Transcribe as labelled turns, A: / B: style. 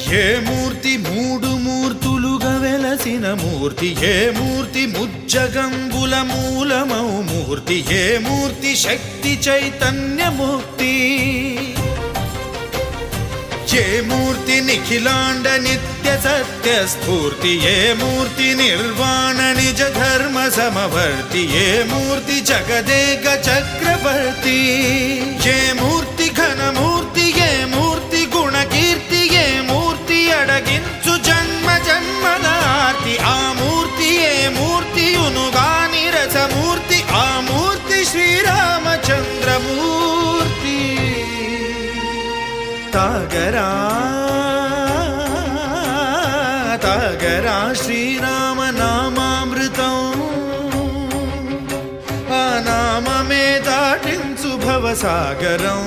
A: ఏ మూర్తి మూడు మూర్తులుగా వెలసిన మూర్తి, ఏ మూర్తి ముజ్జగంబుల మూలమౌ మూర్తి, ఏ మూర్తి శక్తి చైతన్యముక్తి, ఏ మూర్తి నిఖిలాండ నిత్య సత్య స్ఫూర్తి, ఏ మూర్తి నిర్వాణ నిజ ధర్మ సమవర్తి, ఏ మూర్తి జగదేక చక్రవర్తి, ఏ మూర్తి ఘనమూర్తి, ఏ మూర్తి గుణకీర్తి, ఏ మూర్తి అడగించు జన్మ జన్మదార్తి, ఆ మూర్తి ఏ మూర్తి ఉనుగాని రసమూర్తి, ఆ మూర్తి శ్రీరామచంద్రమూర్తి. తాగరా తాగరా శ్రీరామ నామామృతం, ఆ నామమే దాటించు భవసాగరం.